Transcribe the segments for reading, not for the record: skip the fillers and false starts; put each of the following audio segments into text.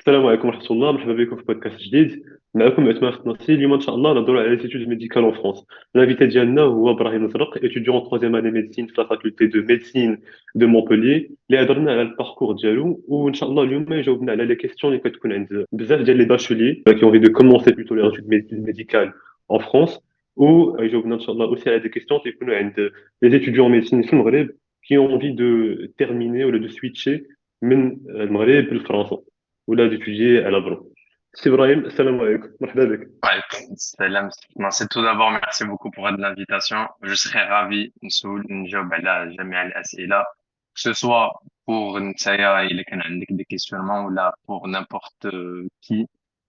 السلام عليكم ورحمة الله، مرحبا بكم في بودكاست جديد. معكم عثمان الخناصي. اليوم ان شاء الله نهضروا على ليزيتود ميديكال اون فرونس. الانفيتي ديالنا هو ابراهيم زرق، étudiant en troisième année médecine في لا فاكولتي دو ميديسين دو مونبوليي، اللي هضرنا على الباركور ديالو. وان شاء الله اليوم يجاوبنا على لي كيستيون اللي كتكون عند بزاف ديال لي باشولي qui ont envie de commencer plutôt les études médicales en France. ويجاوبنا ان شاء الله aussi على des questions اللي يكونوا عند les étudiants en médecine في المغرب qui ont envie de terminer ou de switcher من المغرب لفرنسا ولا d'étudier à la Bron. C'est Ibrahim, salam alaikum, marhaba bik. Ouais, salam. Non, c'est tout d'abord, merci beaucoup pour l'invitation. Je serais ravi نجاوب على جميع الأسئلة, que ce soit pour نتايا إلا كان عندك des questionnements ولا pour n'importe qui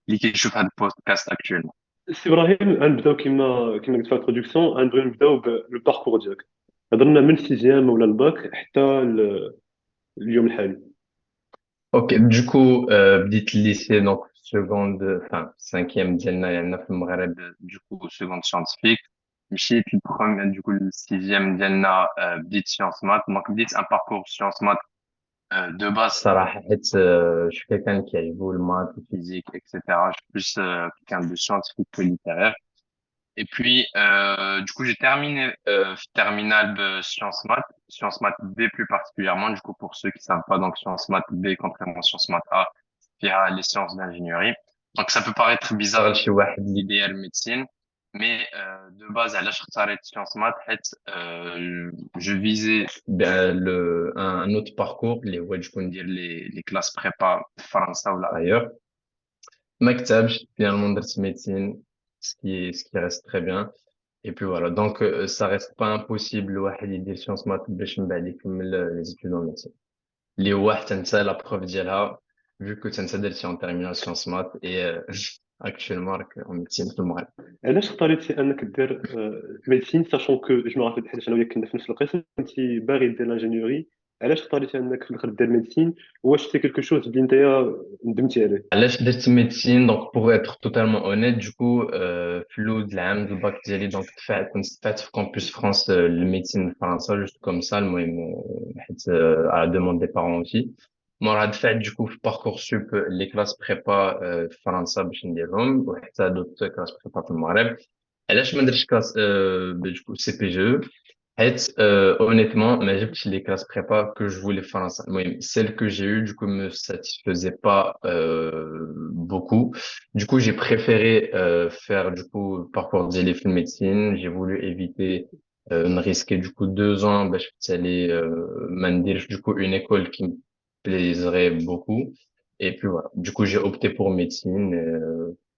اللي كيشوف هذا البودكاست actuellement. C'est Ibrahim, غنبداو كما قلت في الانترودكسيون، غنبغيو نبداو بالباركور ديالك. هضرنا من السيزيام ولا الباك حتى اليوم الحالي. Ok, du coup, بديت lycée, donc seconde, enfin cinquième ديالنا يعني في المغرب, du coup seconde scientifique. مشيت البروم du coup le sixième ديالنا, بديت sciences maths, donc بديت un parcours sciences maths de base صراحة حيت je suis quelqu'un qui aime beaucoup le maths, le physique, etc. Je suis plus quelqu'un de scientifique que littéraire. Et puis, du coup, j'ai terminé terminale de sciences maths B plus particulièrement. Du coup, pour ceux qui savent pas, donc sciences maths B, contrairement à sciences maths A, il y a les sciences d'ingénierie. Donc, ça peut paraître bizarre chez واحد l'idéal médecine, mais de base, à l'âge de sciences maths, je visais un autre parcours, les ouais, je peux dire les classes prépa français ou là ailleurs. مكتب finalement درت médecine, ce qui reste très bien. Et puis voilà, donc ça reste pas impossible الواحد يدير sciences maths باش من بعد يكمل les études en médecine. اللي هو حتى انت la preuve ديالها, vu que انت درتي en terminale sciences maths et actuellement راك en médecine في المغرب. علاش اختاريتي انك دير ميديسين ساشون كو جو مو رابيل حيت انا وياك كنا في نفس القسم، انت باغي دير لانجينيوري؟ علاش اختاريتي انك في الاخر دير ميديسين؟ واش سي كيلكو شوز اللي نتايا ندمتي عليه؟ علاش درت médecine, donc pour être totalement honnête, du coup في الأول العام ديال الباك ديالي, donc كنت دفعت في campus France الميديسين الفرنسا juste comme ça المهم, حيت à la demande des parents aussi. مورا دفعت du coup في Parcoursup les classes prépa في فرنسا باش نديرهم, وحتى دوت كلاس prépa في المغرب. علاش ما درتش كلاس du coup CPGE, حيت honnêtement ما جبتش les classes prépa que je voulais فرنسا. المهم celle que j'ai eu du coup me satisfaisait pas beaucoup. Du coup j'ai préféré faire du coup parcours ديالي في médecine. J'ai voulu éviter me risquer du coup 2 ans باش aller ما نديرش du coup une école qui me plaiserait beaucoup. Et puis voilà, du coup j'ai opté pour médecine,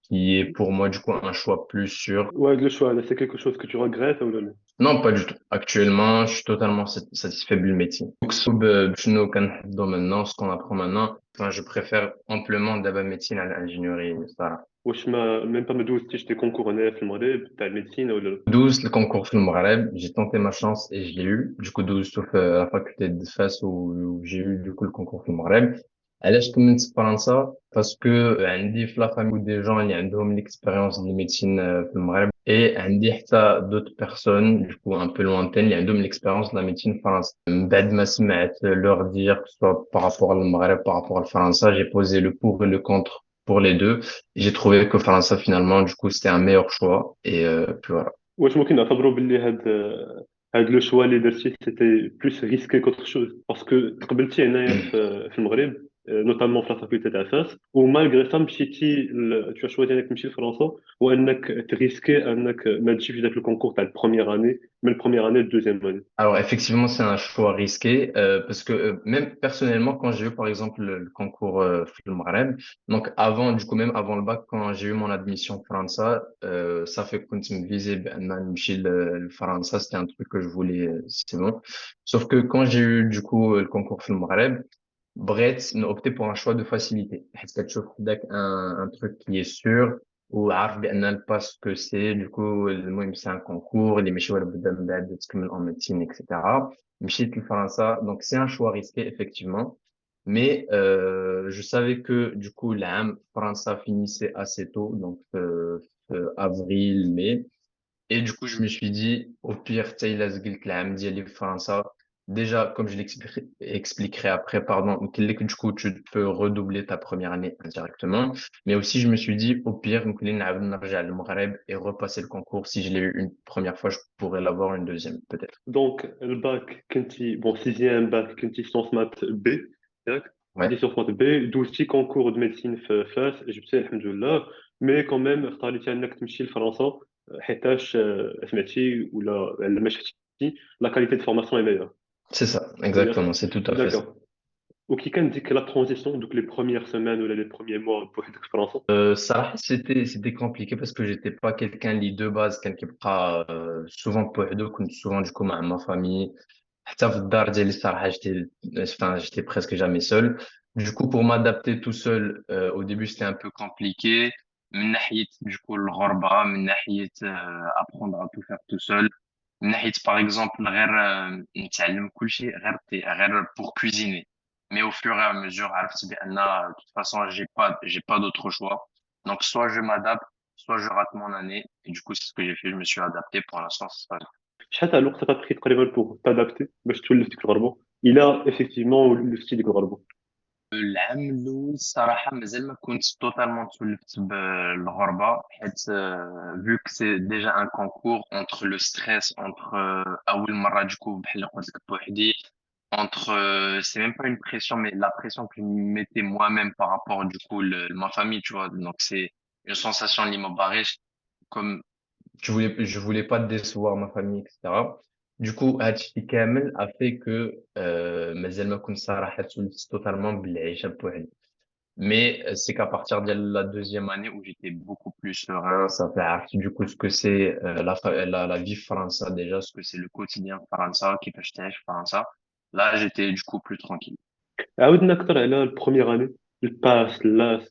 qui est pour moi du coup un choix plus sûr. وهذا لو شو هذا سي كيلكو شوز كو تو ريغريت ولا لا؟ Non, pas du tout. Actuellement, je suis totalement satisfait du métier. مكسوب بشنو كنحدو maintenant, ce qu'on apprend maintenant. Enfin, je préfère amplement d'abord médecine à l'ingénierie, ça. واش ما ميم با ما دوزتيش دي كونكور هنا في المغرب تاع الميديسين ولا لا؟ 12, le concours في المغرب, j'ai tenté ma chance et je l'ai eu. Du coup, 12 sauf la faculté de FAS où j'ai eu du coup le concours في المغرب. علاش كملت في فرنسا, parce que عندي في la famille des gens اللي عندهم l'expérience de médecine في المغرب, et عندي حتى d'autres personnes du coup un peu lointaines اللي عندهم l'expérience de la médecine française. من بعد ما سمعت leur dire que ce soit par rapport au Maghreb, par rapport au France, j'ai posé le pour et le contre pour les deux. J'ai trouvé que France finalement du coup c'était un meilleur choix et puis voilà. واش ممكن نعتبروا باللي هاد لو شوا اللي درتي سيتي بلوس ريسكي كوتر شوز؟ باسكو تقبلتي هنايا في المغرب نوتامون في لا فاكولتي تاع فاس، ومالغري سا مشيتي تو شوازي انك تمشي لفرنسا وانك تريسكي انك ما تجيبش داك الكونكور تاع البروميير اني من البروميير اني للدوزيام اني. Alors effectivement, c'est un choix risqué parce que même personnellement, quand j'ai eu par exemple le concours Film Maghreb, donc avant, du coup même avant le bac, quand j'ai eu mon admission France, ça fait que je me visais le France, c'était un truc que je voulais, c'est bon. Sauf que quand j'ai eu du coup le concours Film Maghreb, Brett a opté pour un choix de facilité. Est-ce que tu un truc qui est sûr ou عارف بأن الباس que c'est du coup المهم c'est un concours اللي ماشي ولا بد من بعد تكمل en médecine etc. مشيت لفرنسا, donc c'est un choix risqué effectivement, mais je savais que du coup l'AM France finissait assez tôt, donc avril mai, et du coup je me suis dit au pire تايلا زقلت العام ديالي في فرنسا, déjà, comme je l'expliquerai après, pardon, du coup, tu peux redoubler ta première année indirectement. Mais aussi, je me suis dit, au pire, نكون نعاود نرجع للمغرب et repasser le concours. Si je l'ai eu une première fois, je pourrais l'avoir une deuxième, peut-être. Donc, le bac, كنتي bon sixième bac كنتي sciences maths B, ياك؟ Ouais, كنتي sciences maths B دوزتي concours de médecine في فاس جبتيه الحمد لله مي كون ميم اختاريتي انك تمشي لفرنسا حيتاش سمعتي ولا ما شفتي لا كاليتي دو فورماسيون اي ميور c'est ça, ياك exactement, c'est tout à fait ça. داكور وكي كان ديك لا ترانزيسيون دوك لي بروميير سيمين ولا لي بروميير موا بوحدك في فرنسا Ça, c'était compliqué parce que j'étais pas quelqu'un de base, quelqu'un qui prend souvent pour deux, souvent du coup ma famille. حتى في الدار ديالي الصراحة j'étais presque jamais seul. Du coup, pour m'adapter tout seul, au début, c'était un peu compliqué. من ناحية du coup الغربة، من ناحية apprendre à tout faire tout seul. من ناحية par exemple غير نتعلم كل شيء غير pour cuisiner. Mais au fur et à mesure عرفت بأن de toute façon j'ai pas d'autre choix. Donc soit je m'adapte, soit je rate mon année. Et du coup, c'est ce que j'ai fait, je me suis adapté pour l'instant, ça se passe. شحال تاع الوقت تبقى تقريبا pour t'adapter باش تولف ديك الغربة il a effectivement لفتي ديك الغربة العام الأول الصراحة مازال ما كنت totalement تولفت بالغربة حيت vu que c'est déjà un concours entre le stress entre أول مرة du coup بحال قلت لك بوحدي entre c'est même pas une pression mais la pression que je me mettais moi-même par rapport du coup ma famille tu vois donc c'est une sensation اللي ما باغيش comme je voulais pas décevoir ma famille etc. Du coup هادشي كامل a fait que مازال ما كنت صراحة تولفت totalement بالعيشة بوحدي. Mais c'est qu'à partir de la deuxième année où j'étais beaucoup plus serein, ça fait partie du coup ce que c'est la vie française déjà, ce que c'est le quotidien français, qui peut تعيش français. Là, j'étais du coup plus tranquille. عاودنا أكثر على البروميير اني الباس لاس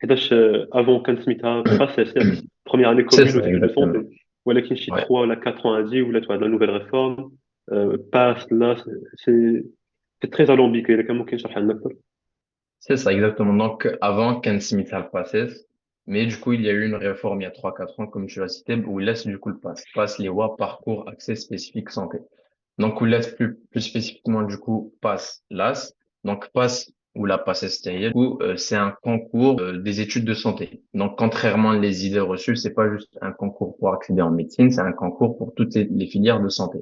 حيتاش افون كان سميتها باس اس ياك بروميير اني C'est كومون aux ça, études de exactement. santé ولكن شي Ouais, 3 ولا 4 ans هادي ولات واحد لا نوفيل ريفورم باس لاس سي سي تري الومبيكي الا كان ممكن تشرح لنا اكثر c'est ça, exactement. Donc, avant Ken Smith a le passé, mais du coup, il y a eu une réforme il y a 3 4 ans, comme tu l'as cité, où il laisse du coup le passe les voies parcours accès spécifique santé. Donc, où il laisse plus spécifiquement, du coup, passe l'AS. Donc, passe ou la passe stérielle, où c'est un concours des études de santé. Donc, contrairement les idées reçues, c'est pas juste un concours pour accéder en médecine, c'est un concours pour toutes les filières de santé.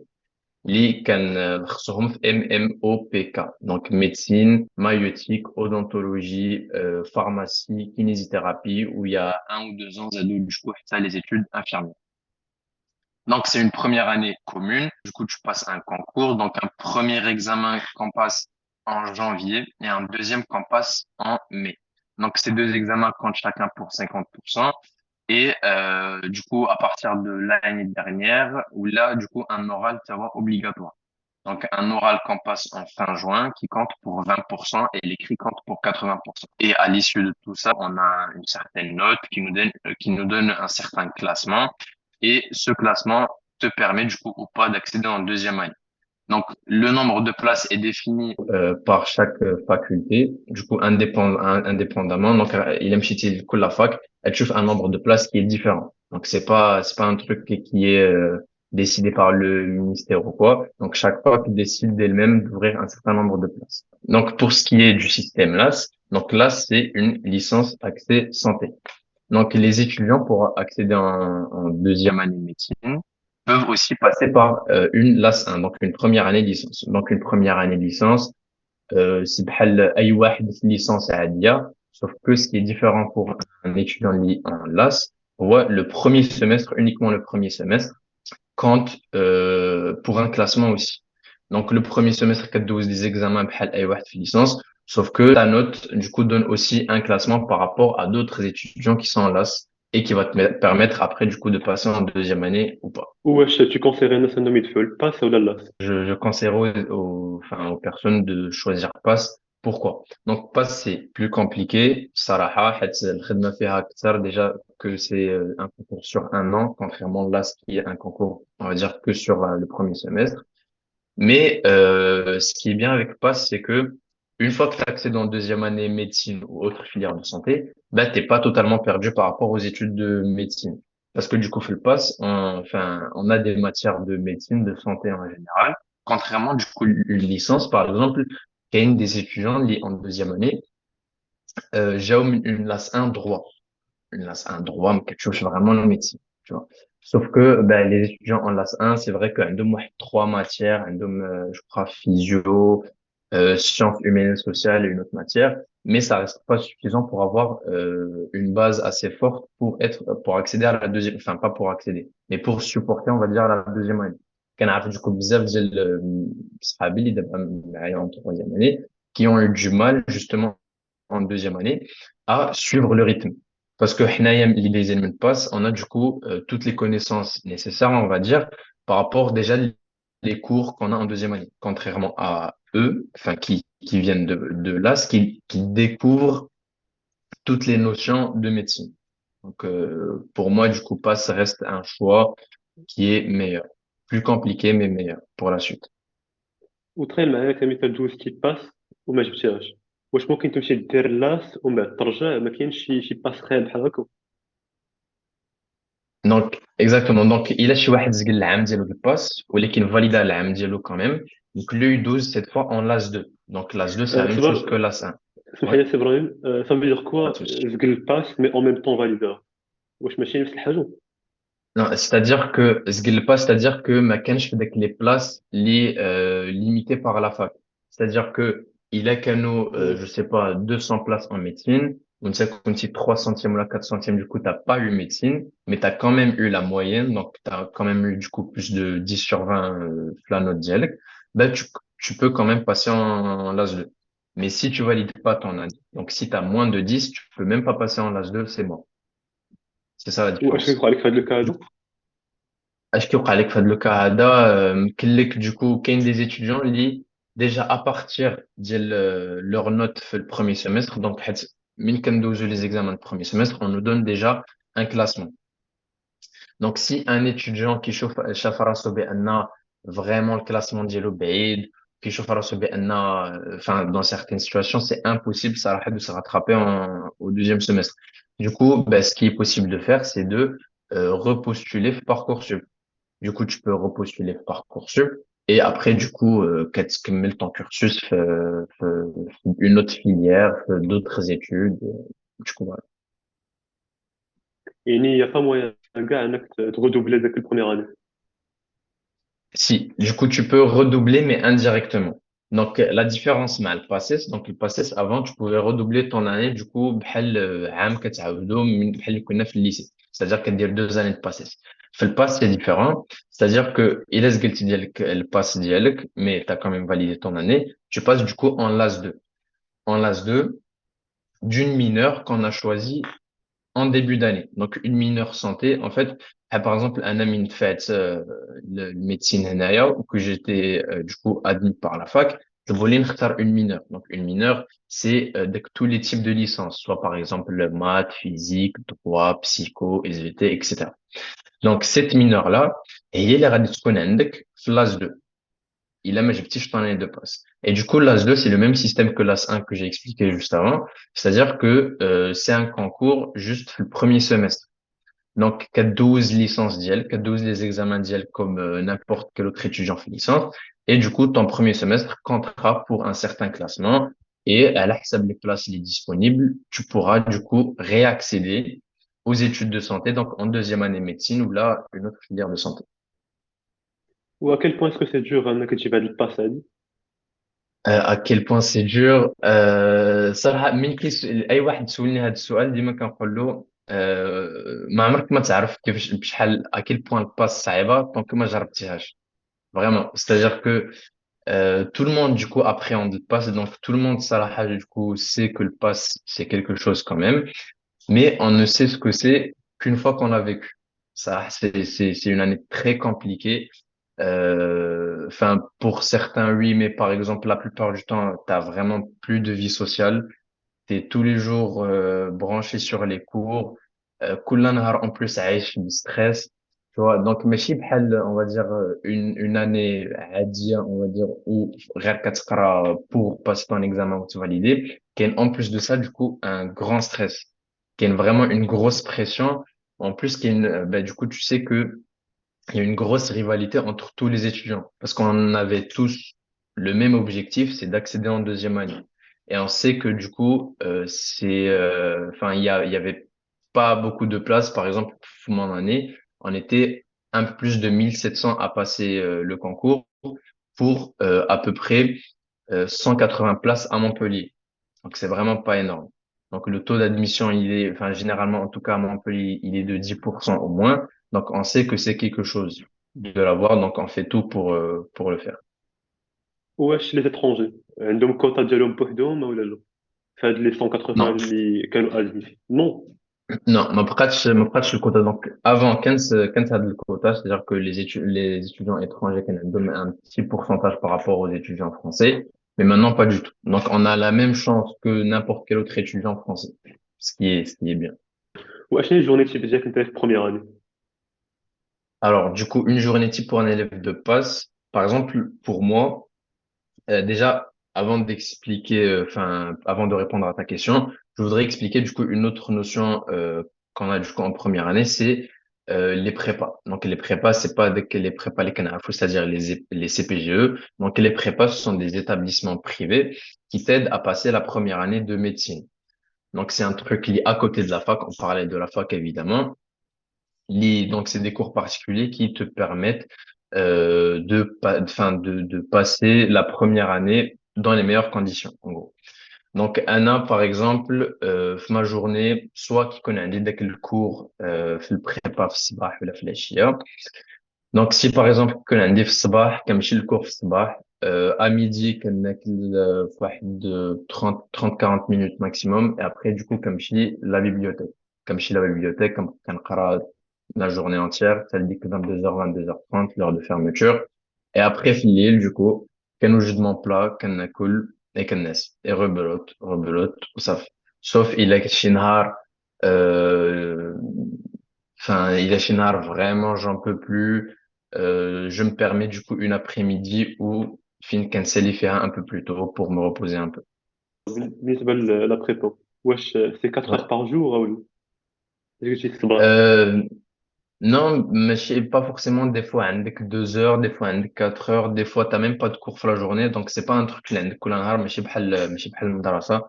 اللي كان خصهم في MMOPK donc médecine, maïeutique, odontologie, pharmacie, kinésithérapie où il y a 1 ou 2 ans زادوا du coup حتى les études infirmières. Donc c'est une première année commune, du coup tu passes un concours, donc un premier examen qu'on passe en janvier et un deuxième qu'on passe en mai. Donc ces deux examens comptent chacun pour 50%. Et du coup, à partir de l'année dernière, où là, du coup, un oral ça va obligatoire. Donc, un oral qu'on passe en fin juin qui compte pour 20% et l'écrit compte pour 80%. Et à l'issue de tout ça, on a une certaine note qui nous donne un certain classement. Et ce classement te permet, du coup, ou pas d'accéder en deuxième année. Donc, le nombre de places est défini par chaque faculté, du coup, indépendamment. Donc, il aime citer la fac, elle trouve un nombre de places qui est différent. Donc, c'est pas un truc qui est décidé par le ministère ou quoi. Donc, chaque fac décide d'elle-même d'ouvrir un certain nombre de places. Donc, pour ce qui est du système LAS, donc là, c'est une licence accès santé. Donc, les étudiants pour accéder en deuxième année de médecine peuvent aussi passer par une LAS 1, donc une première année de licence. Donc, une première année de licence, c'est بحال أي واحد في licence عادية, sauf que ce qui est différent pour un étudiant en LAS, هو le premier semestre, uniquement le premier semestre, compte pour un classement aussi. Donc, le premier semestre, كدوز des examens بحال أي واحد في licence, sauf que ta note, du coup, donne aussi un classement par rapport à d'autres étudiants qui sont en LAS et qui va permettre après, du coup, de passer en deuxième année ou pas. واش tu conseillerais الناس انهم يدفعوا الباس ولا لا Je conseille enfin, aux personnes de choisir PASS. Pourquoi? Donc, PASS, c'est plus compliqué. صراحة, حيت الخدمة فيها أكثر déjà que c'est un concours sur 1 an, contrairement là, ce qui est un concours, on va dire, que sur le premier semestre. Mais ce qui est bien avec PASS, c'est que une fois que tu accèdes en deuxième année médecine ou autre filière de santé, bah t'es pas totalement perdu par rapport aux études de médecine. Parce que du coup, le PASS, enfin, on a des matières de médecine, de santé en général. contrairement, du coup, une licence, par exemple, il y a une des étudiants en deuxième année, j'ai une LAS 1 droit. Une LAS 1 droit, mais quelque chose vraiment le médecine, tu vois. Sauf que, ben, les étudiants en LAS 1, c'est vrai qu'un واحد trois matières, je crois, physio, sciences humaines et sociales et une autre matière, mais ça reste pas suffisant pour avoir, une base assez forte pour accéder à la deuxième, enfin, pas pour accéder, mais pour supporter, on va dire, la deuxième année. كنعرف du coup بزاف ديال صحابي اللي دابا معايا en troisième année qui ont eu du mal justement en deuxième année à suivre le rythme. Parce que حنايا اللي دايزين من passe, on a du coup toutes les connaissances nécessaires, on va dire, par rapport déjà les cours qu'on a en deuxième année, contrairement à eux, enfin qui viennent de l'AS, qui découvrent toutes les notions de médecine. Donc pour moi, du coup, passe reste un choix qui est meilleur, plus compliqué mais meilleur pour la suite. وتخيل معايا كمثال دوز كي باس وما جبتيهاش. واش ممكن تمشي دير لاس ومن بعد ترجع؟ ما كاينش شي باسخيل بحال هكا؟ Donc, exactement. Donc, il a شي واحد زقل العام ديالو بالباس ولكن فاليدا العام ديالو quand même. Donc, lui, il 12 cette fois en LAS 2. Donc, LAS 2, c'est la même chose que صبر، LAS 1. اسمح Ouais, لي سي ابراهيم، ça veut dire pas de quoi souci. زقل الباس مي اون ميم طون فاليدا؟ واش ماشي نفس الحاجه؟ Non, c'est-à-dire que زقل pas, c'est-à-dire que ما كانش في داك les places limitées par la fac. C'est-à-dire que il a كانوا je sais pas 200 places en médecine. Donc, ça compte si 3 centièmes ou la 4 centièmes, du coup, t'as pas eu médecine, mais t'as quand même eu la moyenne, donc t'as quand même eu, du coup, plus de 10 sur 20, la note dialecte. Ben, tu peux quand même passer en LAS 2. Mais si tu valides pas ton année, donc si t'as moins de 10, tu peux même pas passer en LAS 2, c'est mort. C'est ça la واش différence. كيوقع لك في هذا الكا Du هذا؟ coup, اش كيوقع لك في هذا الكا هذا يمكن لك du coup كاين des étudiants اللي déjà à partir ديال leur note في le premier semestre donc حيت من كندوزو les examens de premier semestre on nous donne déjà un classement. Donc, si un étudiant qui شاف راسو بأن vraiment le classement ديالو بعيد كيشوف راسو بأن enfin dans certaines situations c'est impossible صراحة de se rattraper au deuxième semestre. Du coup, ben, ce qui est possible de faire, c'est de repostuler Parcoursup. Du coup, tu peux repostuler Parcoursup et après, du coup, كتكمل ton cursus في une autre filière, d'autres études. Du coup, voilà. يعني يا با موان كاع انك تغدوبلي داك البروميير اني؟ Si, du coup, tu peux redoubler, mais indirectement. Donc, la différence مع le PACES, donc le PACES, avant, tu pouvais redoubler ton année, du coup, بحال عام كتعاودو بحال اللي كنا في الليسي. C'est-à-dire كدير 2 années de PACES. في le PAS, c'est différent. C'est-à-dire que, إلا زقلتي ديالك le PAS ديالك, mais t'as quand même validé ton année, tu passes, du coup, en LAS 2. En LAS 2, d'une mineure qu'on a choisi en début d'année. Donc, une mineure santé, en fait, par exemple, un ami de fait le médecine هنايا ou que j'étais du coup admis par la fac, je voulais نختار une mineure. Donc, une mineure, c'est tous les types de licences, soit par exemple le maths, physique, droit, psycho, SVT, etc. Donc, cette mineure-là, هي اللي غادي تكون عندك في l'AS 2. Il a mais j'ai petit je de passe. Et du coup, l'AS 2, c'est le même système que l'AS 1 que j'ai expliqué juste avant. C'est-à-dire que c'est un concours juste le premier semestre. Donc, 12 licences d'IEL, 12 les examens d'IEL comme n'importe quel autre étudiant fait licence. Et du coup, ton premier semestre comptera pour un certain classement. Et à la les places les disponibles, tu pourras du coup réaccéder aux études de santé, donc en deuxième année médecine ou là, une autre filière de santé. وا كيل بوان اسكو سي دور انك تجيب هاد الباس هادي؟ À quel point c'est dur صراحة أي واحد سولني هذا السؤال ديما كنقول له ما عمرك ما تعرف كيفاش بشحال à quel point الباس صعيبة طونك ما جربتيهاش vraiment c'est-à-dire que tout le monde du coup appréhende le pass donc tout le monde صراحة du coup sait que le pass c'est quelque chose quand même mais on ne sait ce que c'est qu'une fois qu'on l'a vécu. Ça, c'est une année très compliquée. Enfin, pour certains, oui, mais par exemple, la plupart du temps, t'as vraiment plus de vie sociale. T'es tous les jours branché sur les cours. كل نهار en plus عايش du stress. Tu vois, donc ماشي بحال, on va dire une année عادية, on va dire où غير كتقرا pour passer ton examen ou te valider. كاين en plus de ça, du coup, un grand stress. Qu'il y a vraiment une grosse pression. En plus, qu'il y a du coup, tu sais que il y a une grosse rivalité entre tous les étudiants parce qu'on avait tous le même objectif, c'est d'accéder en deuxième année. Et on sait que du coup, enfin, il y avait pas beaucoup de places. Par exemple, pour mon année, on était un peu plus de 1700 à passer le concours pour à peu près 180 places à Montpellier. Donc c'est vraiment pas énorme. Donc le taux d'admission, il est, enfin généralement en tout cas à Montpellier, il est de 10% au moins. Donc on sait que c'est quelque chose de l'avoir, donc on fait tout pour le faire. واش les étrangers عندهم كوطا ديالهم بوحدهم ولا لا في هاد لي 180 Non, اللي كانوا ادمي نو non, ما بقاتش le quota. Donc avant, quand ça a le quota, c'est-à-dire que les étudiants étrangers qui ont un petit pourcentage par rapport aux étudiants français, mais maintenant pas du tout. Donc on a la même chance que n'importe quel autre étudiant français, ce qui est bien. واشنو الجورني تيب ديالك انت في بروميير اني Alors, du coup, une journée type pour un élève de passe, par exemple, pour moi, déjà, avant d'expliquer, enfin, avant de répondre à ta question, je voudrais expliquer du coup une autre notion qu'on a du coup en première année, c'est les prépas. Donc, les prépas, c'est pas les prépas les canards, c'est-à-dire les CPGE. Donc, les prépas, ce sont des établissements privés qui t'aident à passer la première année de médecine. Donc, c'est un truc qui est à côté de la fac. On parlait de la fac, évidemment. Donc, c'est des cours particuliers qui te permettent de passer la première année dans les meilleures conditions, en gros. Donc, Anna, par exemple, ma journée, soit qui connaît un le cours, في البريبا في الصباح ولا في العشية. Donc, si par exemple, كنا عندي في الصباح كنمشي الكور في الصباح, à midi, كناكل في واحد 30-40 minutes maximum, et après, du coup, كنمشي la bibliothèque. كنمشي la bibliothèque, كنقرا la journée entière, ça dit que 22h, 22h30, l'heure de fermeture. Et après, في الليل, du coup, كنوجد mon plat, كناكل, et كننعس. Et rebelote, rebelote, وصافي. Sauf il a شي نهار, euh, enfin, il a chez Nar, vraiment, j'en peux plus. Je me permets du coup une après-midi où fin cancel faire un peu plus tôt pour me reposer un peu. بالنسبه لا بريبا واش سي 4 heures Ouais. par jour ولا جيتي الصباح Euh, non, mais je sais pas forcément. Des fois, avec 2 heures, des fois, avec 4 heures, des fois, t'as même pas de cours pour la journée, donc c'est pas un truc là, عندك كل نهار ماشي بحال المدرسة.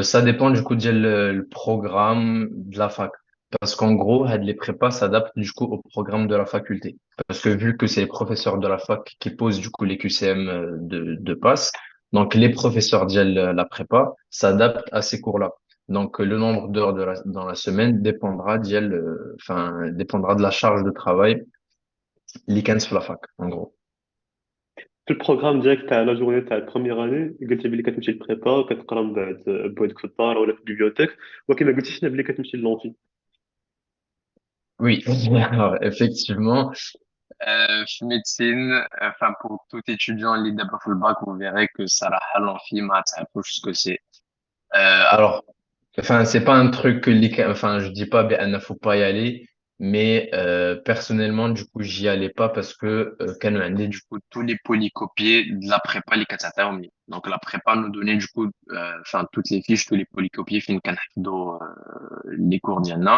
Ça dépend du coup le programme de la fac. Parce qu'en gros, les prépas s'adaptent du coup au programme de la faculté. Parce que vu que c'est les professeurs de la fac qui posent du coup les QCM de passe, donc les professeurs de la prépa s'adaptent à ces cours-là. Donc le nombre d'heures dans la semaine dépendra de la charge de travail اللي sur la fac, en gros. في البروغرام ديالك تاع لا جورني تاع البروميير اني قلتي بلي كتمشي للبريبا وكتقرا من بعد بوحدك في الدار ولا في البيبيوتيك ولكن ما قلتيش لنا بلي كتمشي للونفي Oui, alors, effectivement, médecine, enfin pour tout étudiant qui d'abord le bac, vous verrez que ça a l'amphi, maths, ce que c'est. Alors, enfin c'est pas un truc enfin je dis pas ben il faut pas y aller, mais personnellement du coup j'y allais pas parce que quand on a du coup tous les polycopiés de la prépa les quatre donc la prépa nous donnait du coup enfin toutes les fiches tous les polycopiés fin كان نحفظوا les cours d'Yana.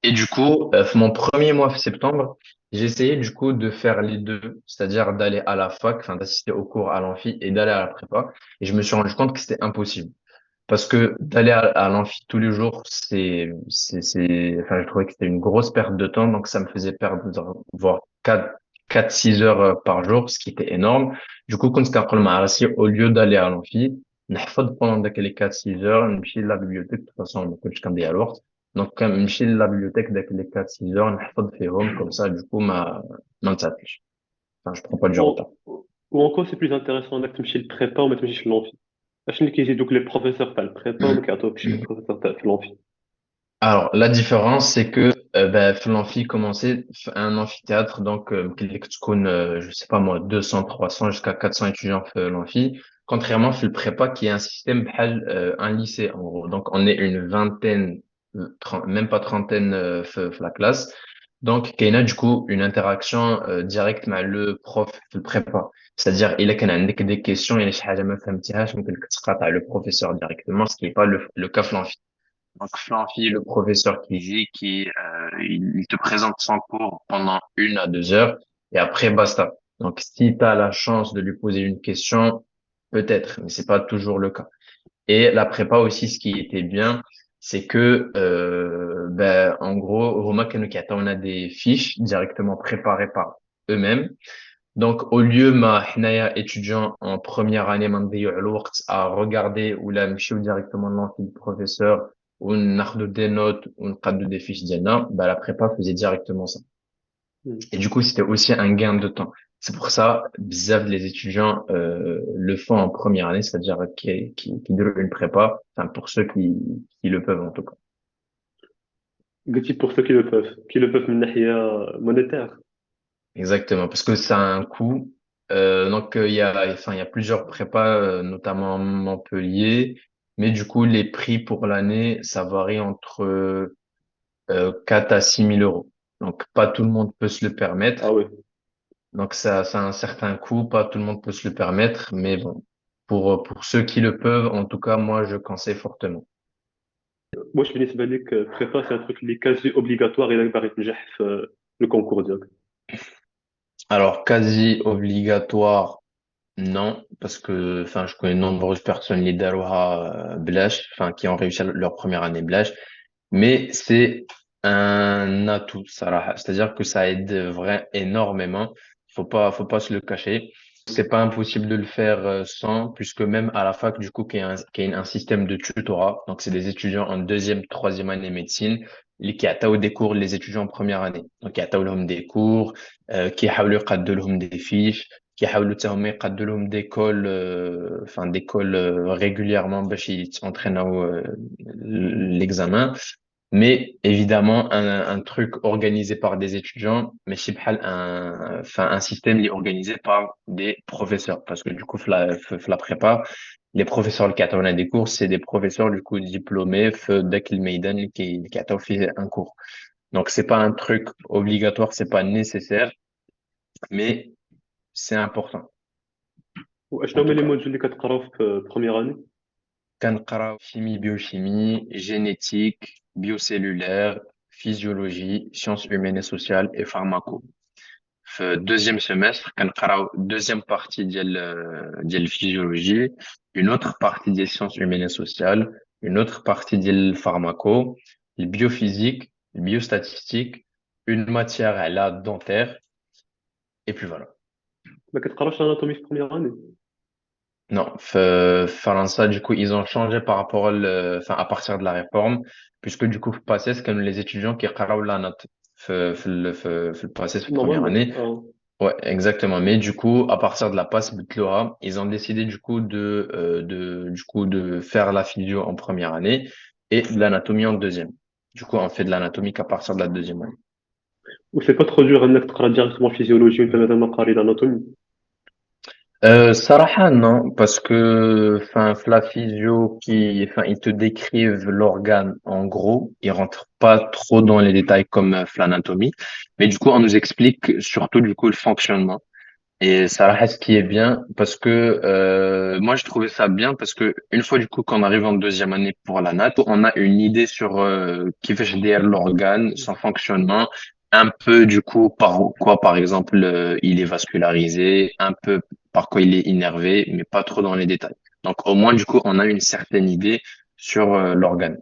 Et du coup, mon premier mois de septembre, j'ai essayé du coup de faire les deux, c'est-à-dire d'aller à la fac, enfin d'assister au cours à l'amphi et d'aller à la prépa. Et je me suis rendu compte que c'était impossible. Parce que d'aller à l'amphi tous les jours, enfin, je trouvais que c'était une grosse perte de temps. Donc, ça me faisait perdre, voire 6 heures par jour, ce qui était énorme. Du coup, quand c'était le marassi, au lieu d'aller à l'amphi, نحفظ pendant les 4-6 heures, نمشي la bibliothèque. De toute façon, ما كنتش كندير الوقت. Donc, quand نمشي la bibliothèque les 4-6 heures, نحفظ فيهم, comme ça, du coup, ما نساتش. Enfin, je prends pas du retard. ou ou encore c'est plus intéressant انك تمشي للبريبا وما تمشيش للونفي اشنو اللي كيزيدوك لي بروفيسور تاع البريبا وما كيعطيوكش لي بروفيسور تاع في الونفي Alors, la différence, c'est que l'amphi commençait un amphithéâtre, donc qui compte, je sais pas moi, 200, 300 jusqu'à 400 étudiants fait l'amphi, contrairement à le prépa qui est un système بحال, un lycée en gros. Donc, on est une vingtaine, même pas trentaine fait la classe. Donc, il y a du coup une interaction directe avec le prof le prépa. C'est-à-dire, il a كان عندك des questions, il y a شي حاجة ما فهمتيهاش, ممكن تسقط على le professeur directement, ce qui n'est pas le cas في l'amphi. Donc, Flanfy, le professeur qui dit, il te présente son cours pendant 1 à 2 heures et après, basta. Donc, si tu as la chance de lui poser une question, peut-être, mais c'est pas toujours le cas. Et la prépa aussi, ce qui était bien, c'est que, ben, en gros, Roma Kenokata, on a des fiches directement préparées par eux-mêmes. Donc, au lieu, ma حنايا étudiant en première année, ما نضيعوا الوقت à regarder ou là, نمشيو directement dans le professeur ou ناخدوا des notes ou نقادوا des fiches ديالنا, bah, la prépa faisait directement ça. Et du coup, c'était aussi un gain de temps. C'est pour ça, bzaf les étudiants, le font en première année, c'est-à-dire qui donnent une prépa, enfin, pour ceux qui le peuvent, en tout cas. قلتي pour ceux qui le peuvent من ناحية monétaire. Exactement, parce que ça a un coût. Donc il y a, enfin il y a plusieurs prépas, notamment à Montpellier, mais du coup les prix pour l'année ça varie entre 4 à 6 000 euros. Donc pas tout le monde peut se le Ah permettre. ouais. Donc ça a un certain coût, pas tout le monde peut se le permettre, mais bon pour ceux qui le peuvent, en tout cas moi je conseille fortement. Moi, je بالنسبة لك prépa, c'est un truc اللي quasi obligatoire إلا باغي تنجح في le concours ديالك. Alors quasi obligatoire. Non, parce que, enfin, je connais de nombreuses personnes, les Darouha Blash, enfin, qui ont réussi leur première année Blash, mais c'est un atout, Sarah. C'est-à-dire que ça aide vraiment énormément. Faut pas se le cacher. C'est pas impossible de le faire sans, puisque même à la fac, du coup, qui a un système de tutorat. Donc, c'est des étudiants en deuxième, troisième année médecine, qui a des cours, les étudiants en première année. Donc, qui a des cours, qui a des fiches. كيحاولوا حتى هما يقادوا لهم دي كول enfin des calls régulièrement باش يتentraîنوا l'examen. Mais évidemment, un truc organisé par des étudiants, mais c'est pas enfin, un système qui est organisé par des professeurs. Parce que du coup, la prépa, les professeurs qui attendent des cours, c'est des professeurs du coup diplômés, dès qu'ils Maiden qui attendent fait un cours. Donc, c'est pas un truc obligatoire, c'est pas nécessaire, mais c'est important, واشنو en هما tout les cas. modules اللي كتقراو في première année؟ كنقراو chimie, biochimie, génétique, biocellulaire, physiologie, sciences humaines et sociales et pharmaco. Deuxième semestre, كنقراو deuxième partie ديال physiologie, une autre partie des sciences humaines et sociales, une autre partie ديال pharmaco, le biophysique, le biostatistique, une matière à la dentaire, et puis voilà. ما كتقراوش l'anatomie في première année؟ Non, Faransa, du coup, ils ont changé par rapport enfin, à partir de la réforme, puisque du coup, passé, c'est comme les étudiants qui قراو la note, في le passé, première Normalement. année. Ouais, exactement. Mais du coup, à partir de la passe Bitloa, ils ont décidé du coup de faire la physio en première année et de l'anatomie en deuxième. Du coup, on fait de l'anatomie qu'à partir de la deuxième année. وسي با ترو دور انك تقرا ديريكتومون فيزيولوجي وانت مازال ما قاري l'anatomie؟ Sarah, non, parce que, enfin, la physio enfin, ils te décrivent l'organe en gros, ils rentrent pas trop dans les détails comme l'anatomie, mais du coup, on nous explique surtout du coup le fonctionnement. Et ça reste ce qui est bien parce que moi je trouvais ça bien parce que une fois du coup qu'on arrive en deuxième année pour la nat, on a une idée sur qui fait derrière l'organe, son fonctionnement, un peu du coup par quoi par exemple il est vascularisé, un peu par quoi il est innervé, mais pas trop dans les détails. Donc au moins du coup on a une certaine idée sur l'organe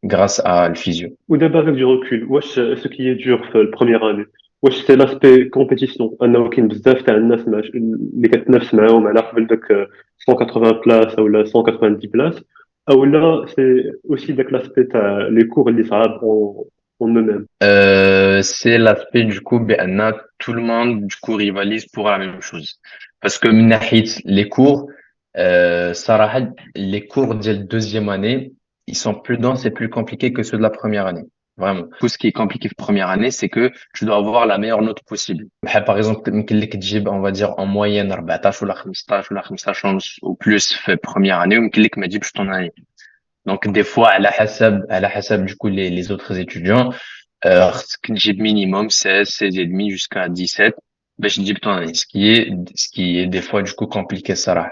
grâce à le physio. ودابا avec du recul واش ce qui est dur في première année واش سي l'aspect compétition انه كاين بزاف تاع الناس اللي كتنافس معاهم على قبل داك 180 بلاصه ولا 190 بلاص او لا سي اوسي داك l'aspect تاع لي كور اللي صعاب en eux-mêmes؟ C'est l'aspect du coup, ben, tout le monde du coup rivalise pour la même chose. Parce que من ناحية les cours, صراحة, les cours de la deuxième année, ils sont plus denses et plus compliqués que ceux de la première année. Vraiment. Tout ce qui est compliqué de première année, c'est que tu dois avoir la meilleure note possible. Par exemple, يمكن لك تجيب, on va dire, en moyenne 14 ولا 15 ولا 15 ou plus في première année, ويمكن لك ما تجيبش ton année. Donc, des fois, à la حسب, du coup, les autres étudiants, خصك تجيب minimum 16, 16 et demi jusqu'à 17 باش تجيب ton année. Ce qui est des fois, du coup, compliqué, Sarah.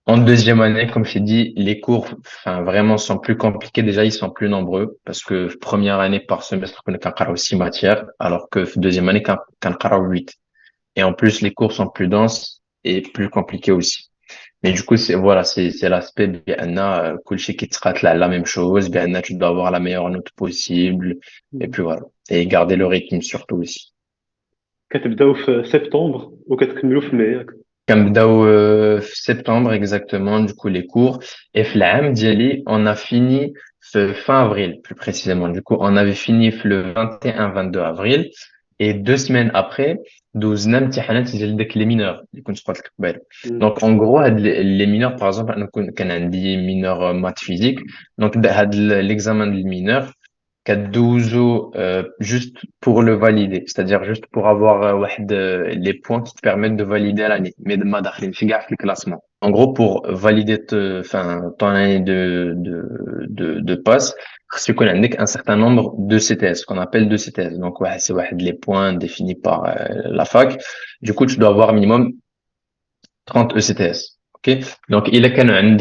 En deuxième année, comme je t'ai dit, les cours, enfin, vraiment sont plus compliqués. Déjà, ils sont plus nombreux parce que première année par semestre, on a 6 matières, alors que deuxième année, qu'on 8. Et en plus, les cours sont plus denses et plus compliqués aussi. Mais du coup, voilà, c'est l'aspect, bien, kulchi qui traite la même chose, bien, tu dois avoir la meilleure note possible. Et puis voilà. Et garder le rythme surtout aussi. كتبداو في سبتمبر وكتكملوا في ماي ياك؟ كنبداو septembre exactement du coup les cours et في العام ديالي on a fini fin avril plus précisément du coup on avait fini le 21-22 avril et 2 semaines après دوزنا امتحانات ديال داك les mineurs اللي كنت قلت لك قبل. مم. donc en gros هاد les mineurs par exemple انا كان عندي mineur maths physique donc هاد l'examen de mineur كدوزو juste pour le valider c'est-à-dire juste pour avoir les points qui te permettent de valider l'année mais ما داخلين في كاع في الكلاسمون en gros pour valider enfin ton année de passe خص يكون عندك un certain nombre de CTS qu'on appelle de CTS donc ouais c'est les points définis par la fac du coup tu dois avoir minimum 30 ECTS. OK? Donc, il est quand même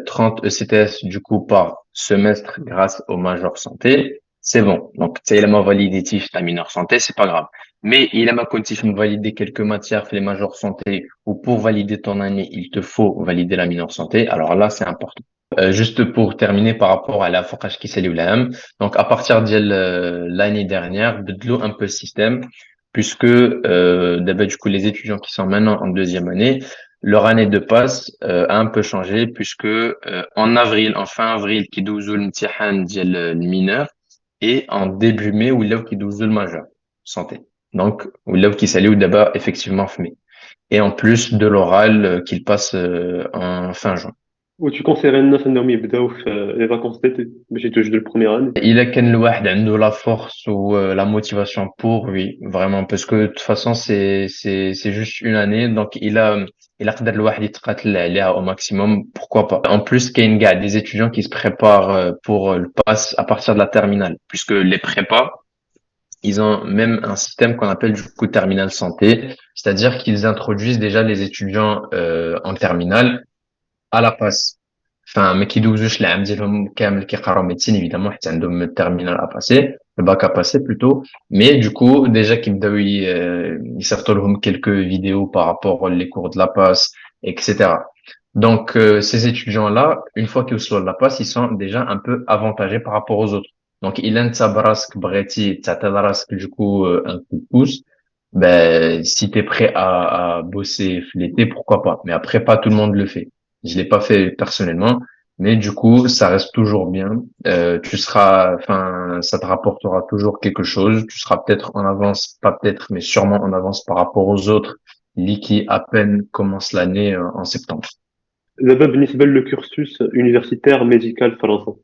30 ECTS du coup par semestre grâce au major santé. C'est bon. Donc, tu sais, il m'a validé ta mineur santé, c'est pas grave. Mais il m'a continué valider quelques matières fait les majors santé ou pour valider ton année, il te faut valider la mineur santé. Alors là, c'est important. Juste pour terminer par rapport à la focage qui s'est donc à partir de l'année dernière, de un peu le système, puisque d'abord du coup les étudiants qui sont maintenant en deuxième année, leur année de passe a un peu changé puisque en avril, en fin avril, qui douzou l'imtihan ديال mineur et en début mai ou là qui douzou le majeur santé. Donc ou là qui s'allie d'abord effectivement fin mai. Et en plus de l'oral qu'il passe en fin juin. وتكونسيغي الناس انهم يبداو في لي فاكونس ديتي باش يتوجدوا البروميير اني؟ Il a qu'un الواحد عنده la force ou la motivation pour oui vraiment parce que de toute façon c'est juste une année donc il a قدر الواحد يتقاتل عليها au maximum pourquoi pas en plus qu'il y a des étudiants qui se préparent pour le pass à partir de la terminale puisque les prépas ils ont même un système qu'on appelle du coup terminal santé c'est-à-dire qu'ils introduisent déjà les étudiants en terminale à la passe enfin mais qui دوزوش العام ديالهم كامل كيقراو médecine évidemment حيت عندهم الترمينال à passer le bac à passer plutôt mais du coup déjà كيبداو يصيفطوا لهم quelques vidéos par rapport aux cours de la passe etc. Donc ces étudiants-là une fois qu'ils sont à la passe ils sont déjà un peu avantagés par rapport aux autres donc il انت براسك بغيتي تعطي لراسك du coup un coup de pouce ben si tu es prêt à bosser l'été pourquoi pas mais après pas tout le monde le fait. Je l'ai pas fait personnellement, mais du coup, ça reste toujours bien. Tu seras, enfin, ça te rapportera toujours quelque chose. Tu seras peut-être en avance, pas peut-être, mais sûrement en avance par rapport aux autres qui à peine commencent l'année en septembre. دابا بالنسبه للكورسوس يونيفرسيتير ميديكال فرنسا،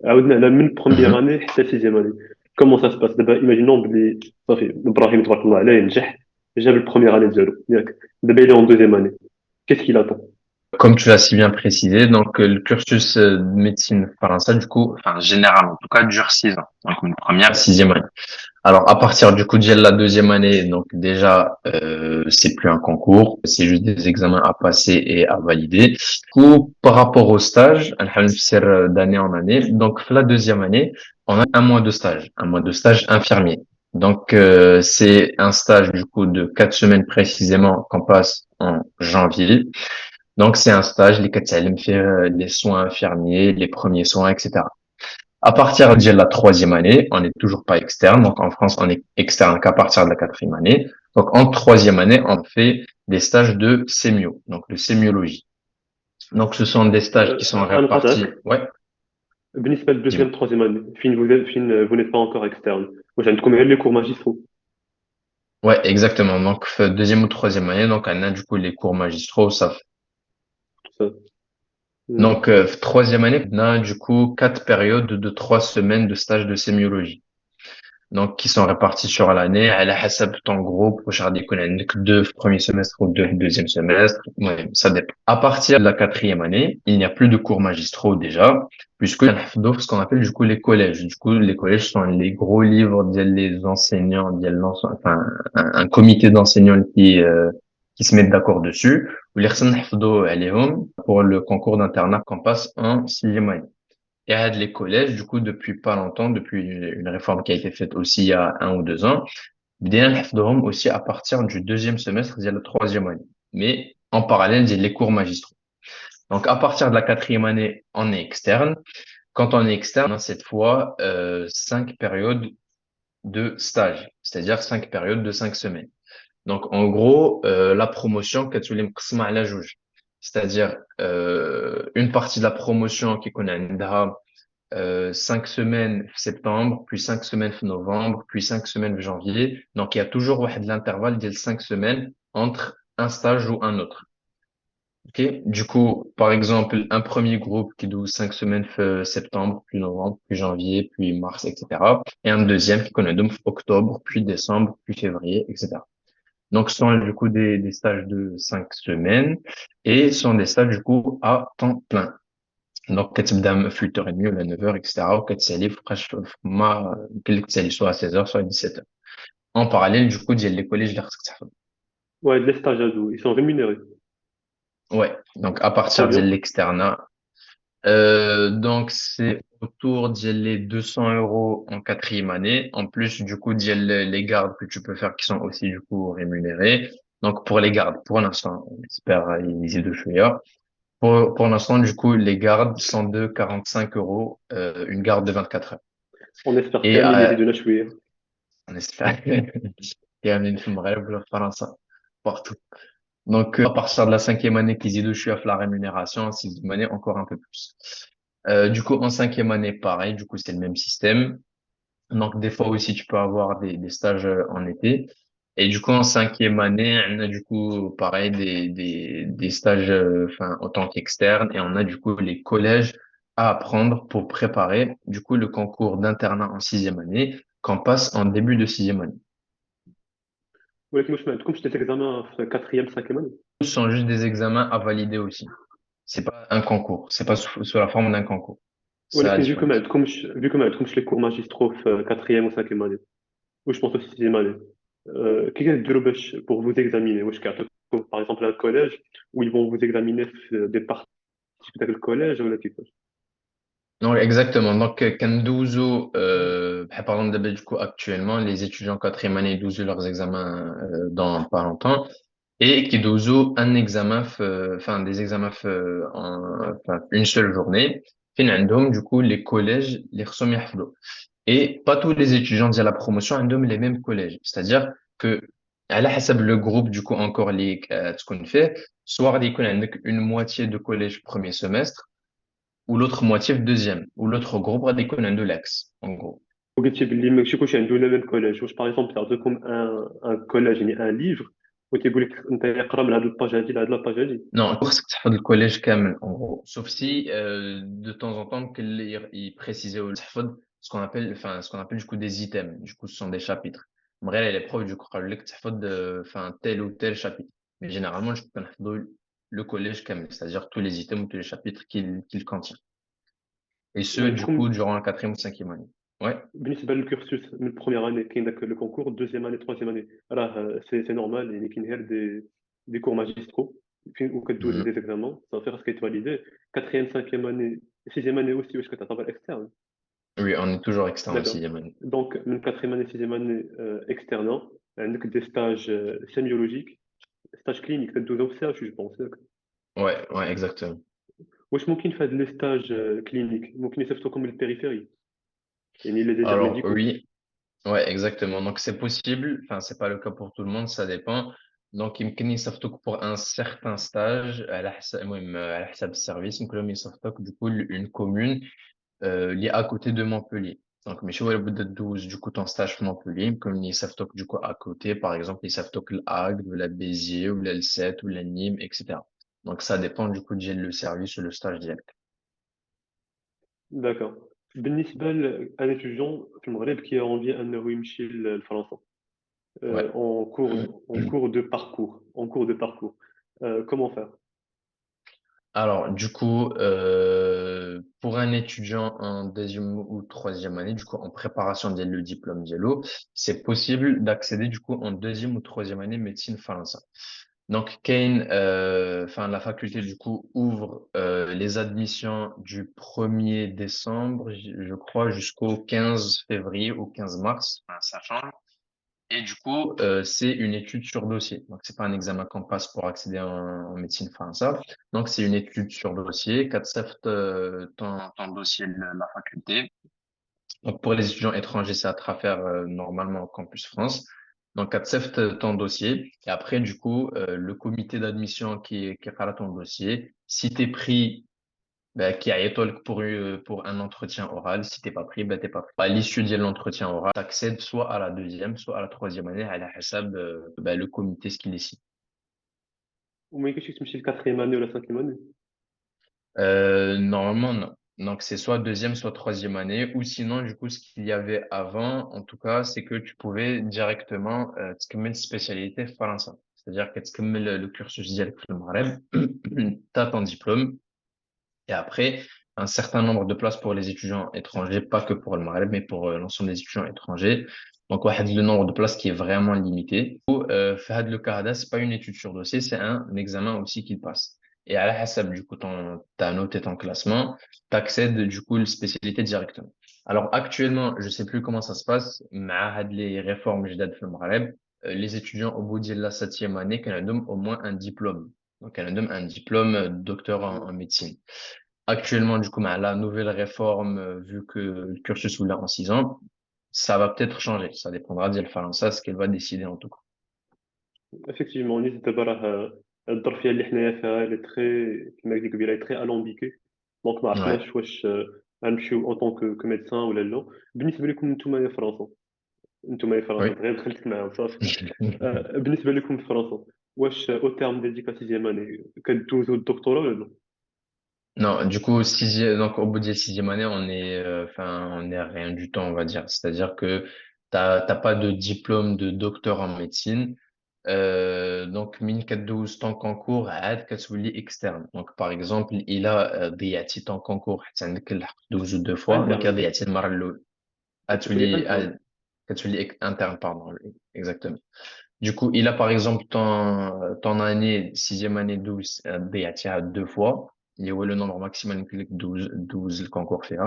عاودنا على من بروميير Mhm. اني حتى سيزيام اني. كومون سا سباس دابا؟ ايماجينون بلي صافي ابراهيم تبارك الله عليه نجح، جاب البروميير اني ديالو ياك، دابا il est en deuxième année. Qu'est-ce qu'il attend؟ Comme tu l'as si bien précisé, donc le cursus de médecine français, du coup, enfin général en tout cas, dure 6 ans. Donc une première, sixième année. Alors, à partir du coup de la deuxième année, donc déjà, c'est plus un concours, c'est juste des examens à passer et à valider. Du coup, par rapport au stage, d'année en année, donc la deuxième année, on a un mois de stage infirmier. Donc, c'est un stage du coup de 4 semaines précisément qu'on passe en janvier. Donc, c'est un stage, les fait les soins infirmiers, les premiers soins, etc. À partir de la troisième année, on n'est toujours pas externe. Donc, en France, on est externe qu'à partir de la quatrième année. Donc, en troisième année, on fait des stages de sémio, donc de sémiologie. Donc, ce sont des stages qui sont انا répartis. قاطعك. Ouais, بالنسبه للدوزيام dis-moi. تروزيام اني فين vous n'êtes pas encore externe، واش عندكم غير لي كور ماجيسترو؟ Ouais, exactement. Donc, deuxième ou troisième année, donc, on a du coup les cours magistraux, ça. Donc, troisième année, on a du coup 4 périodes de 3 semaines de stage de sémiologie. Donc qui sont répartis sur l'année à la حسب ton groupe واش غادي يكون عندك 2 في premier semestre ou 2 في deuxième semestre المهم ça dépend. À partir de la quatrième année il n'y a plus de cours magistraux déjà puisque كنحفظوا ce qu'on appelle du coup les collèges. Du coup les collèges sont les gros livres des enseignants enfin un comité d'enseignants qui qui se mettent d'accord dessus واللي خصنا نحفظوا عليهم pour le concours d'internat qu'on passe en sixième année. Et à les collèges, du coup, depuis pas longtemps, depuis une réforme qui a été faite aussi il y a 1 ou 2 ans, بدينا نحفظوهم aussi à partir du deuxième semestre de la troisième année. Mais en parallèle, j'ai les cours magistraux. Donc, à partir de la quatrième année, on est externe. Quand on est externe, on a cette fois 5 périodes de stage, c'est-à-dire 5 périodes de 5 semaines. Donc, en gros, la promotion, كتولي مقسمة على جوج. C'est-à-dire, une partie de la promotion qui connaît 5 semaines septembre, puis 5 semaines novembre, puis 5 semaines janvier. Donc, il y a toujours واحد l'intervalle de 5 semaines entre un stage ou un autre. Ok. Du coup, par exemple, un premier groupe qui doit 5 semaines septembre, puis novembre, puis janvier, puis mars, etc. Et un deuxième qui connaît donc octobre, puis décembre, puis février, etc. Donc, ce sont du coup des stages de 5 semaines et ce sont des stages du coup à temps plein. Donc, كتبدا في 8h30 ولا 9h, etc. وكتسالي فوقاش ما يمكن لك تسالي soit à 16h, soit à 17h. En parallèle, du coup, ديال les collèges اللي خصك تحفظ. Ouais, les stages à dos, ils sont rémunérés. Ouais. Donc, à À partir de combien? l'externat, donc c'est autour de les 200 euros en quatrième année. En plus, du coup, ديال les gardes que tu peux faire qui sont aussi, du coup, rémunérés. Donc, pour les gardes, pour l'instant, on espère y de chouïa. Pour l'instant, du coup, les gardes sont de 45 euros, une garde de 24 heures. On espère Et كاملين يزيدونا شوية. on espère يعملوا في المغرب ولا في فرنسا partout. Donc, à partir de la cinquième année qu'ils y touchent la rémunération, en sixième année, encore un peu plus. Du coup, en cinquième année, pareil, du coup, c'est le même système. Donc, des fois aussi, tu peux avoir des stages en été. Et du coup, en cinquième année, on a du coup, pareil, des stages, enfin, en tant qu'externe. Et on a du coup les collèges à apprendre pour préparer, du coup, le concours d'internat en sixième année qu'on passe en début de sixième année. ولكن واش ما عندكمش des examens في quatrième, cinquième année? Ce sont juste des examens à valider aussi. C'est pas un concours. C'est pas sous la forme d'un concours. C'est ça la ولكن différence. vu que ما عندكمش les cours magistraux في quatrième ou cinquième année, ou je pense aussi sixième année, كي كديروا باش pour vous examiner واش كيعطيوكم par exemple un collège où ils vont vous examiner في des parties de le collège ولا كيفاش؟ Non, exactement. Donc, Kandouzou, par exemple, d'habitude, du coup, actuellement, les étudiants en quatrième année douzou leurs examens dans pas longtemps et qui douzou un examen, enfin, des examens enfin, une seule journée. Fin عندهم, du coup, les collèges, les خصهم يحفظوا. Et pas tous les étudiants de la promotion ont les mêmes collèges. C'est-à-dire que, à la حسب le groupe, du coup, encore les, ce qu'on fait, soit il y a une moitié de collège premier semestre, ou l'autre moitié deuxième, ou l'autre groupe غادي يكون عنده l'axe, en gros. وقلتي باللي ماشي كلشي عنده le même collège واش par exemple يعطيكم un collège يعني un livre وتيقول لك انت اقرا من هذه الباج هذه لهاد لاباج هذه. Non, خصك تحفظ الكوليج كامل, en gros. Sauf si, de temps en temps, il précisait au تحفظ ce qu'on appelle, enfin, ce qu'on appelle du coup des items. Du coup, ce sont des chapitres. Mais les profs, du coup, قالوا لك تحفظ, enfin, tel ou tel chapitre. Mais généralement, je peux نحفظوا le collège كامل, c'est-à-dire tous les items ou tous les chapitres qu'il contient. Et ce, du coup, وعندكم durant la quatrième ou cinquième année. Ouais. بالنسبه للكورسوس من première année كاين داك le concours deuxième année troisième année راه c'est normal يعني كاين غير des cours magistraux فين وكدوز Mhm. des examens صافي خاصك يتفاليدي quatrième cinquième année sixième année aussi واش كتعتبر externe. Oui, on est toujours externe en D'accord. sixième année. Donc من quatrième année sixième année externat عندك des stages sémiologiques stage clinique كدوزو في CHU je pense ياك؟ Ouais, ouais, exactement. واش ممكن في هاد لي ستاج كلينيك ممكن يصيفطوكم للبيريفيري يعني les déserts Alors, médicaux. oui, ouais, exactement. Donc, c'est possible. Enfin, c'est pas le cas pour tout le monde, ça dépend. Donc, يمكن يصيفطوك pour un certain stage على حسب المهم على حسب السيرفيس يمكن لهم يصيفطوك du coup une commune اللي à côté de Montpellier. Donc, ماشي هو اللي بده تدوز du coup ton stage في Montpellier يمكن يصيفطوك du coup à côté par exemple يصيفطوك l'Agde ou la Béziers ou la Sète ou la Nîmes etc. Donc, ça dépend du coup ديال le service ou le stage ديالك. D'accord. بالنسبة لأن étudiant في المغرب qui a envie أنه يمشي لفرنسا Ouais. en cours de parcours comment faire؟ Alors, du coup, pour un étudiant en deuxième ou troisième année, du coup, en préparation dès le diplôme diallo, c'est possible d'accéder, du coup, en deuxième ou troisième année médecine française. Donc, Kane, enfin, la faculté, du coup, ouvre les admissions du 1er décembre, je crois, jusqu'au 15 février ou 15 mars. Enfin, ça change. Et du coup, c'est une étude sur dossier. Donc, c'est pas un examen qu'on passe pour accéder en médecine française. Donc, c'est une étude sur dossier. Qu'accepte ton dossier de la faculté. Donc, pour les étudiants étrangers, c'est à travers normalement au Campus France. Donc, accepte ton dossier. Et après, du coup, le comité d'admission qui fera ton dossier, si t'es pris, ben, qui a étoile pour un entretien oral. Si t'es pas pris, ben, t'es pas pris. À l'issue de l'entretien oral, t'accèdes soit à la deuxième, soit à la troisième année, à la hasab, ben, le comité, ce qu'il décide. وما يمكنش تمشي الكاتريام اني ولا سانكيام اني. Normalement, non. Donc, c'est soit deuxième, soit troisième année, ou sinon, du coup, ce qu'il y avait avant, en tout cas, c'est que tu pouvais directement تكمل spécialité français. C'est-à-dire que تكمل le cursus ديالك في المغرب, t'as ton diplôme, et après, un certain nombre de places pour les étudiants étrangers, pas que pour le Maghreb, mais pour l'ensemble des étudiants étrangers. Donc, واحد le nombre de places qui est vraiment limité. Ou, في هاد le cas là, c'est pas une étude sur dossier, c'est un examen aussi qu'il passe. Et à la hasab, du coup, ta note et ton classement, t'accèdes, du coup, la spécialité directement. Alors, actuellement, je sais plus comment ça se passe, مع هاد les réformes جداد في المغرب, les étudiants au bout de la septième année, qu'ils ont au moins un diplôme. Donc, ils ont un diplôme docteur en médecine. Actuellement, du coup, la nouvelle réforme, vu que le cursus ouvert en 6 ans, ça va peut-être changer. Ça dépendra d'El Faransa, ce qu'elle va décider en tout cas. Effectivement, نيت دابا راه الظرفيه اللي حنايا فيها اللي تري كما قلت لك قبيله تري الومبيكي. دونك ما Ouais. عرفناش واش غنمشيو اون طون كو ميدسان ولا لا. بالنسبه لكم نتوما يا فرنسا، نتوما يا فرنسا Oui. غير دخلتك معاهم صافي. بالنسبه لكم في فرنسا، واش او تيرم ديال ديك لا سيزيام اني كدوزو الدكتوراه ولا لا؟ Non, du coup, donc, au bout de la sixième année, enfin, on est à rien du tout, on va dire. C'est-à-dire que t'as pas de diplôme de docteur en médecine. Donc, min 12 ton concours, عاد كتولي externe. Donc, par exemple, il a ضيعتي ton concours, حتى عندك الحق دوزو 2 fois, mais انترن ضيعتي المرة الأولى. كتولي Atelier, انترن. atelier interne, pardon, oui, exactement. Du coup, il a par exemple ton année, sixième année 12, à 2 fois. Il y a le nombre maximal que 12 le concours fait.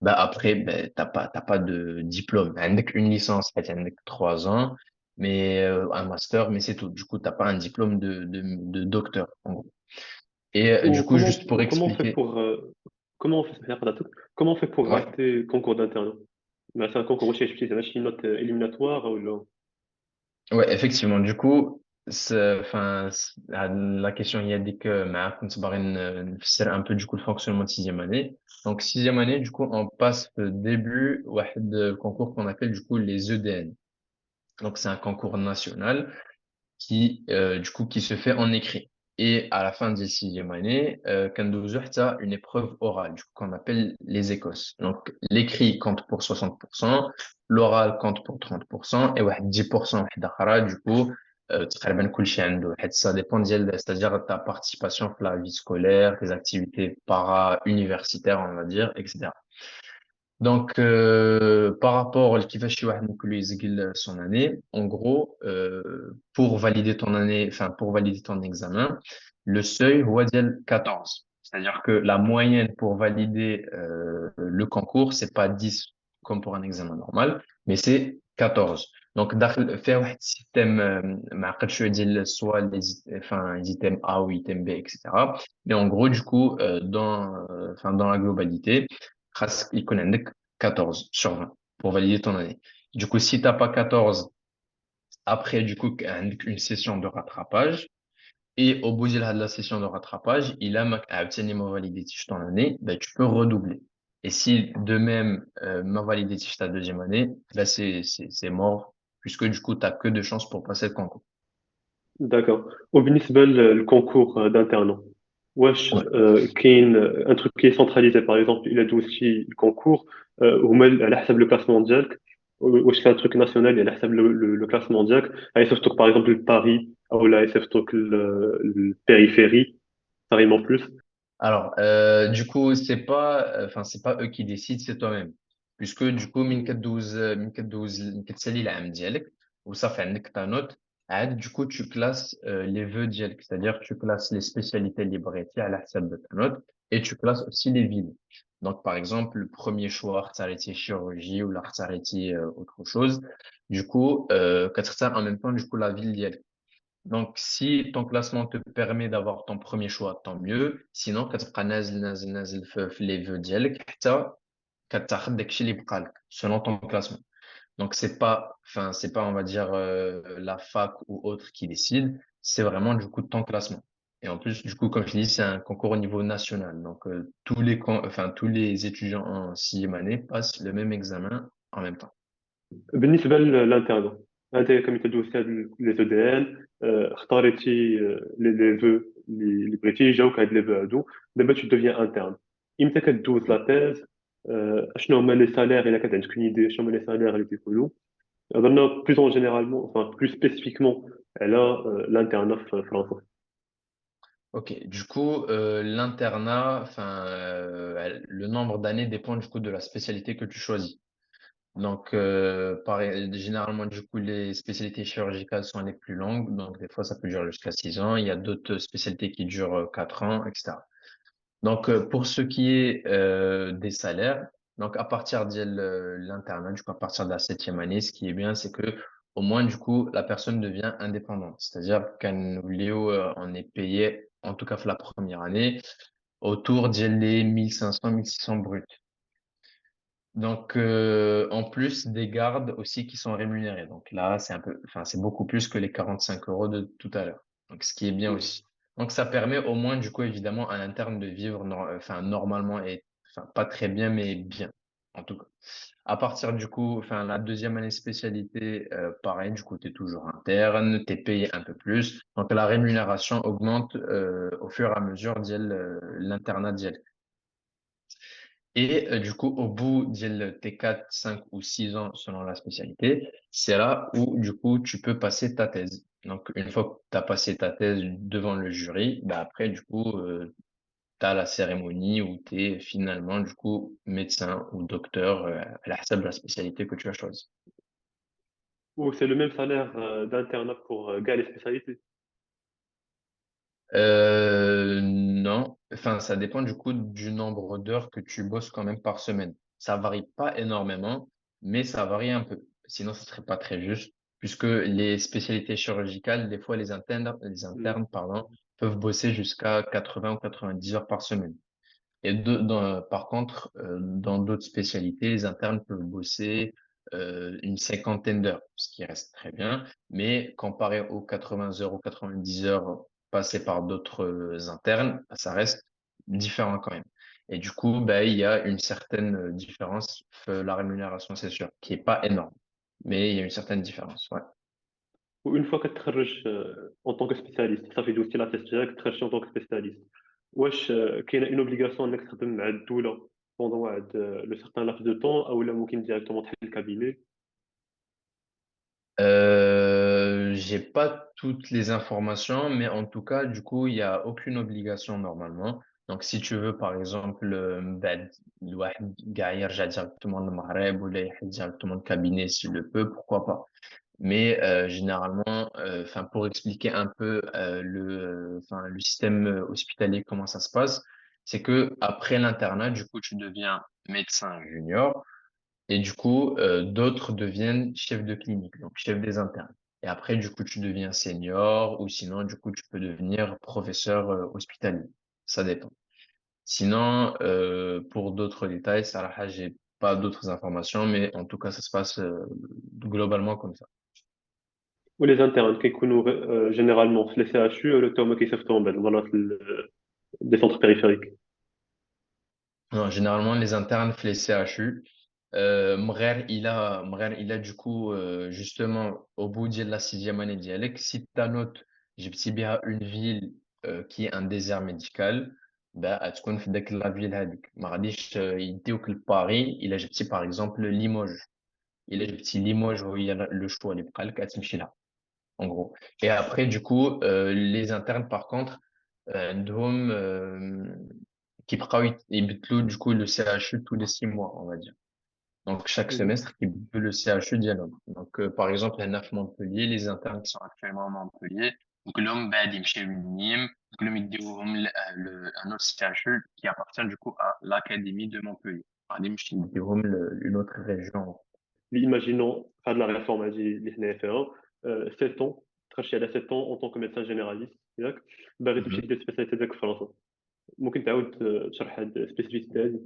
Bah après, ben, t'as pas de diplôme. Avec une licence, avec 3 ans, mais un master, mais c'est tout. Du coup, t'as pas un diplôme de docteur, en gros. Et du coup, juste pour وكومون في expliquer, بوغ كومون في سمح لي قطعتك، كومون في بوغ ouais, راتي كونكور d'interne. مثلا كونكور واش يجبتي زعما شي نوت اليميناتوار ولا؟ ouais, effectivement. Du coup, enfin, la question il y a dit que معاك كنت باغي نفسر un peu du coup le fonctionnement de sixième année. Donc sixième année, du coup, on passe au début le concours qu'on appelle du coup les EDN. Donc c'est un concours national du coup qui se fait en écrit. Et à la fin de la sixième année, كندوزو حتى une épreuve orale, du coup, qu'on appelle les écosses. Donc l'écrit compte pour 60%, l'oral compte pour 30%, et واحد 10% واحد أخرى, du coup, تقريبا كلشي عنده. حيت ça dépend c'est-à-dire ta participation à la vie scolaire, tes activités para-universitaires, on va dire, etc. Donc, par rapport à كيفاش شي واحد ممكن له يسجل son année, en gros, pour valider ton année, enfin, pour valider ton examen, le seuil هو ديال 14. C'est-à-dire que la moyenne pour valider le concours, c'est pas 10 comme pour un examen normal, mais c'est 14. Donc, faire un système, معقد شوية ديال soit enfin, les items A ou items B, etc. Mais en gros, du coup, enfin, dans la globalité, il connaît 14 sur 20 pour valider ton année. Du coup, si t'as pas 14, après, du coup, une session de rattrapage. Et au bout de la session de rattrapage, il a obtenu validé ton année, ben, tu peux redoubler. Et si de même, ma validé ta deuxième année, ben, c'est mort, puisque du coup, t'as que de chances pour passer le concours. داكور. وبالنسبه للكونكور d'interne، واش Ouais. كاين ان تروك كي سونتراليزي باغ اكزومبل الا دوزتي الكونكور هما على حسب لو كلاسمون ديالك؟ واش كان تروك ناسيونال على حسب لو كلاسمون ديالك؟ يصيفطوك باغ اكزومبل لباري او لا يصيفطوك للبيريفيري كاريمون بلوس؟ Alors, du coup, c'est pas eux qui décident, c'est toi-même. Puisque, du coup, من كدوز العام ديالك, وصافي عندك ta note. عاد, du coup, tu classes les vœux ديالك, c'est-à-dire tu classes les spécialités libretti à la حساب de ta note et tu classes aussi les villes. Donc, par exemple, le premier choix, اختاريتي chirurgie ou اختاريتي autre chose. Du coup, كتختار en même temps, du coup, la ville ديالك. Donc, si ton classement te permet d'avoir ton premier choix, tant mieux. Sinon, كتبقى نازل نازل نازل في les vœux ديالك حتى كتاخد داكشي اللي بقى لك selon ton classement. Donc, c'est pas, on va dire, la fac ou autre qui décide. C'est vraiment, du coup, ton classement. Et en plus, du coup, comme je dis, c'est un concours au niveau national. Donc, tous les étudiants en sixième année passent le même examen en même temps. بالنسبة للانترن، انت كما تدوز هاد لي زو دي ان، اختاريتي لي فو اللي بغيتي، جاوك هاد لي فو هادو، دابا تو دوفيان انترن. امتى كدوز لا تيز؟ شنو هما لي سالير؟ الا كانت عندك اون ايدي شنو هما لي سالير اللي كيكونوا؟ هضرنا بلوز اون جينيرالمون، enfin بلوس سبيسيفيكمون على الانترنات في فرنسا. Ok, du coup, l'internat, le nombre d'années dépend du coup de la spécialité que tu choisis. Donc, généralement, du coup, les spécialités chirurgicales sont les plus longues. Donc, des fois, ça peut durer jusqu'à 6 ans. Il y a d'autres spécialités qui durent 4 ans, etc. Donc, pour ce qui est des salaires, donc à partir de l'internat, du coup, à partir de la septième année, ce qui est bien, c'est que au moins, du coup, la personne devient indépendante. C'est-à-dire qu'un Léo, on est payé, en tout cas, pour la première année, autour des 1500, 1600 bruts. Donc, en plus des gardes aussi qui sont rémunérés. Donc là, c'est beaucoup plus que les 45 euros de tout à l'heure. Donc, ce qui est bien aussi. Donc, ça permet au moins, du coup, évidemment, à l'interne de vivre, normalement et, pas très bien, mais bien. En tout cas. À partir du coup, la deuxième année spécialité, pareil, du coup, t'es toujours interne, t'es payé un peu plus. Donc, la rémunération augmente, au fur et à mesure l'internat d'IEL. Et du coup, au bout de tes 4, 5 ou 6 ans selon la spécialité, c'est là où du coup tu peux passer ta thèse. Donc une fois que tu as passé ta thèse devant le jury, bah après du coup tu as la cérémonie où tu es finalement du coup médecin ou docteur à la de la spécialité que tu as choisie. Ou c'est le même salaire d'internat pour gars les spécialités? Non, ça dépend du coup du nombre d'heures que tu bosses quand même par semaine. Ça varie pas énormément, mais ça varie un peu. Sinon, ce serait pas très juste, puisque les spécialités chirurgicales, des fois, Hmm. pardon, peuvent bosser jusqu'à 80 ou 90 heures par semaine. Et par contre, dans d'autres spécialités, les internes peuvent bosser une cinquantaine d'heures, ce qui reste très bien. Mais comparé aux 80 heures ou 90 heures passées par d'autres internes, ça reste différent quand même. Et du coup, ben, il y a une certaine différence. La rémunération, c'est sûr, qui est pas énorme, mais il y a une certaine différence. Ouais. وإون فوا كتخرج اون طونك سبيسياليست، صافي دوزتي لا تيست ديالك، تخرجتي اون طونك سبيسياليست، واش كاينه اون اوبليغاسيون انك تخدم مع الدوله بوندون واحد لو سيغتان لابس دو طون، او لا ممكن ديريكتومون تحل الكابيني؟ J'ai pas toutes les informations, mais en tout cas, du coup, il y a aucune obligation normalement. Donc, si tu veux, par exemple, ben, الواحد قاع يرجع directement le Maghreb ou يحل directement le cabinet s'il le peut, pourquoi pas. Mais généralement, pour expliquer un peu le système hospitalier, comment ça se passe, c'est que après l'internat, du coup, tu deviens médecin junior. Et du coup, d'autres deviennent chefs de clinique, donc chefs des internes. Et après, du coup, tu deviens senior ou sinon, du coup, tu peux devenir professeur hospitalier. Ça dépend. Sinon, pour d'autres détails, ça, j'ai pas d'autres informations, mais en tout cas, ça se passe globalement comme ça. ولي زانترن كيكونوا جينيرالمون في لي سي اش يو، ولا حتى هما كيصيفطوهم بعد المرات دي سونتر بيريفيريك؟ Non, généralement, les internes font les CHU. Mrer, il a du coup, justement, au bout de la sixième année dialecte, si ta note, j'ai petit bien une ville qui est un désert médical, bah, tu connais dès la ville hadik. Maradish, il dit que Paris, il a j'ai petit par exemple Limoges. Il a j'ai petit Limoges où il y a le choix, les pral, là, en gros. Et après, du coup, les internes, par contre, عندهم, qui يبدلوا du coup le CHU tous les 6 mois, on va dire. Donc, chaque Mhm. semestre, qui veut le CHU dialogue. Donc, par exemple, il y en a à Montpellier, les internes qui sont actuellement à Montpellier. Donc, l'homme, bah, il chez Nîmes. Donc, l'homme, il dit un autre CHU qui appartient, du coup, à l'Académie de Montpellier. Il dit une autre région. Imaginons, faire de la réforme اللي حنايا فيها 7 ans تخرجتي على 7 ans en tant que médecin généraliste ياك باغي تمشي Mhm. دير سبيسياليتي ديالك في فرنسا ممكن تعاود تشرح هاد السبيسيفيتي هادي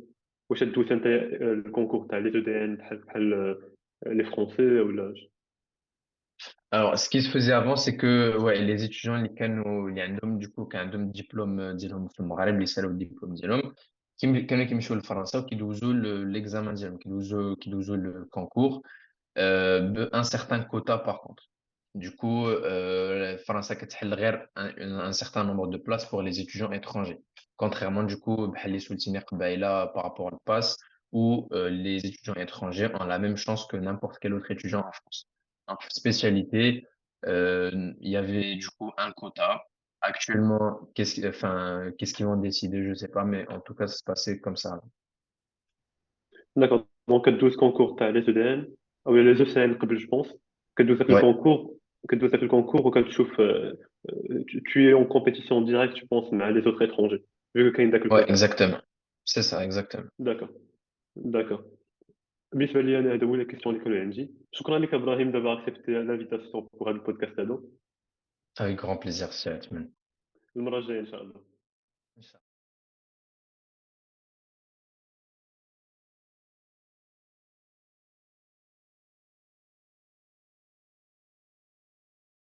واش دوزت انت الكونكور تاع لي دو دي ان بحال لي فرونسي ولا Alors, ce qui se faisait avant, c'est que ouais, les étudiants اللي كانوا اللي عندهم du coup كان عندهم دبلوم ديالهم في المغرب اللي سالوا الدبلوم ديالهم كانوا كيمشيو لفرنسا وكيدوزوا l'examen ديالهم كيدوزوا le concours un certain quota par contre. Du coup, France a غير un certain nombre de places pour les étudiants étrangers. Contrairement, du coup, بحال اللي سولتيني قبيلة par rapport au pass, où les étudiants étrangers ont la même chance que n'importe quel autre étudiant en France. En spécialité, il y avait du coup un quota. Actuellement, qu'est-ce qu'ils vont décider, je sais pas, mais en tout cas, ça se passait comme ça. d'accord donc كدوز كونكور تاع لي دو دي ان او لي او سي ان قبل جو بونس كدوز داك Ouais, الكونكور كدوز داك الكونكور وكتشوف tu es en compétition directe je pense مع les autres étrangers vu que كاين داك ouais, الكوتا exactement. C'est ça, exactement. d'accord d'accord بالنسبه لي انا هذا هو لا كيسيون اللي كانوا عندي شكرا لك ابراهيم دابا اكسبتي لانفيتاسيون بوغ هذا البودكاست هذا Avec grand plaisir, c'est المره الجايه ان شاء الله Atman.